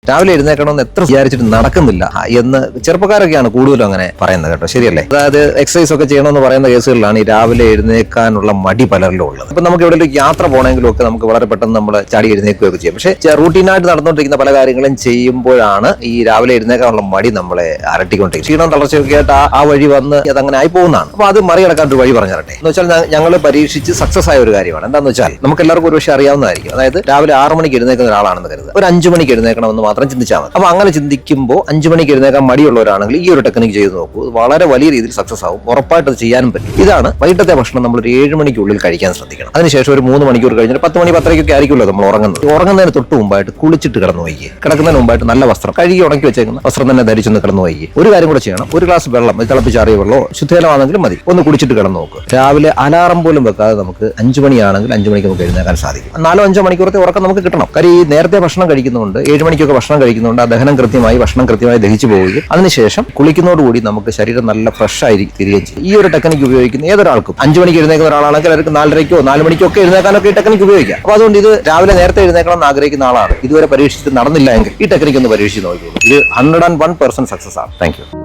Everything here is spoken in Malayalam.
രാവിലെ എഴുന്നേക്കണമെന്ന് എത്ര വിചാരിച്ചിട്ട് നടക്കുന്നില്ല എന്ന് ചെറുപ്പക്കാരൊക്കെയാണ് കൂടുതലും അങ്ങനെ പറയുന്നത് കേട്ടോ. ശരിയല്ലേ? അതായത് എക്സസൈസ് ഒക്കെ ചെയ്യണമെന്ന് പറയുന്ന കേസുകളിലാണ് ഈ രാവിലെ എഴുന്നേക്കാനുള്ള മടി പലരിലും ഉള്ളത്. അപ്പൊ നമുക്ക് എവിടെ യാത്ര പോകണമെങ്കിലും ഒക്കെ നമുക്ക് വളരെ പെട്ടെന്ന് നമ്മൾ ചാടി എഴുന്നേക്കുകയൊക്കെ ചെയ്യും. പക്ഷേ റൂട്ടീനായിട്ട് നടന്നുകൊണ്ടിരിക്കുന്ന പല കാര്യങ്ങളും ചെയ്യുമ്പോഴാണ് ഈ രാവിലെ എഴുന്നേക്കാനുള്ള മടി നമ്മളെ അരട്ടിക്കൊണ്ടിരിക്കും. ക്ഷീണം തളർച്ചയൊക്കെ ആയിട്ട് ആ വഴി വന്ന് അതങ്ങനെ ആയി പോകുന്നതാണ്. അപ്പൊ അത് മറികടക്കാൻ ഒരു വഴി പറഞ്ഞു തരട്ടെ. എന്ന് വെച്ചാൽ ഞങ്ങൾ പരീക്ഷിച്ച് സക്സസ് ആയ ഒരു കാര്യമാണ്. എന്താണെന്ന് വെച്ചാൽ നമുക്ക് എല്ലാവർക്കും ഒരു പക്ഷേ അറിയാവുന്നതായിരിക്കും. അതായത് രാവിലെ 6 മണിക്ക് എഴുന്നേക്കുന്ന ഒരാളാണെന്ന് കരുതുക, ഒരു 5 മണിക്ക് എഴുന്നേക്കണമെന്ന് മാത്രം ചിന്തിച്ചാൽ മതി. അപ്പൊ അങ്ങനെ ചിന്തിക്കുമ്പോൾ 5 മണിക്ക് എഴുന്നേക്കാൻ മടിയുള്ളവരാണെങ്കിൽ ഈ ഒരു ടെക്നിക്ക് ചെയ്ത് നോക്കൂ. വളരെ വലിയ രീതിയിൽ സക്സസ് ആവും. ഉറപ്പായിട്ട് അത് ചെയ്യാനും പറ്റും. ഇതാണ് വൈകിട്ടത്തെ ഭക്ഷണം നമ്മൾ ഒരു 7 മണിക്കുള്ളിൽ കഴിക്കാൻ ശ്രദ്ധിക്കണം. അതിനുശേഷം ഒരു 3 മണിക്കൂർ കഴിഞ്ഞിട്ട് 10 മണി 10:30 ആയിരിക്കുമല്ലോ നമ്മൾ ഉറങ്ങുന്നത്. ഉറങ്ങുന്നതിന് തൊട്ട് മുമ്പായിട്ട് കുളിച്ചിട്ട് കിടന്നു വയ്ക്കുക. കിടക്കുന്നതിന് മുമ്പായിട്ട് നല്ല വസ്ത്രം കഴുകി ഉണക്കി വെച്ചേക്കുന്ന വസ്ത്രം തന്നെ ധരിച്ചൊന്ന് കിടന്നു വയ്ക്കുക. ഒരു കാര്യം കൂടെ ചെയ്യണം. ഒരു ഗ്ലാസ് വെള്ളം, തിളപ്പിച്ചാറിയ വെള്ളമോ ശുദ്ധജലമാണെങ്കിലും മതി, ഒന്ന് കുടിച്ചിട്ട് കിടന്നു നോക്കുക. രാവിലെ അലാറം പോലും വെക്കാതെ നമുക്ക് 5 മണിയാണെങ്കിൽ 5 മണിക്ക് നമുക്ക് എഴുന്നേക്കാൻ സാധിക്കും. 4-5 മണിക്കൂറത്തെ ഉറക്കം നമുക്ക് കിട്ടണം. കാര്യം ഈ നേരത്തെ ഭക്ഷണം കഴിക്കുന്നുണ്ട്, 7 മണിക്കൊക്കെ ഭക്ഷണം കഴിക്കുന്നുണ്ട്, ആ ദഹനം കൃത്യമായി ഭക്ഷണം കൃത്യമായി ദഹിച്ചു പോവുകയും അതിനുശേഷം കുളിക്കുന്നതോടുകൂടി നമുക്ക് ശരീരം നല്ല ഫ്രഷ് ആയി തീരുകയും ചെയ്യും. ഈ ഒരു ടെക്നിക്ക് ഉപയോഗിക്കുന്ന ഏതൊരാൾക്കും 5 മണിക്ക് എഴുന്നേക്കുന്ന ഒരാളാണെങ്കിൽ അവർക്ക് 4:30-ക്കോ 4 മണിക്കോ ഒക്കെ എഴുന്നേക്കാനൊക്കെ ഈ ടെക്നിക്ക് ഉപയോഗിക്കാം. അപ്പൊ അതുകൊണ്ട് ഇത് രാവിലെ നേരത്തെ എഴുന്നേക്കണം എന്ന് ആഗ്രഹിക്കുന്ന ആളാണ്, ഇതുവരെ പരീക്ഷിച്ചിട്ട് നടന്നില്ല എങ്കിൽ ഈ ടെക്നിക്ക് ഒന്ന് പരീക്ഷിച്ച് നോക്കിക്കോളൂ. ഇത് 101% സക്സസ് ആണ്. Thank you.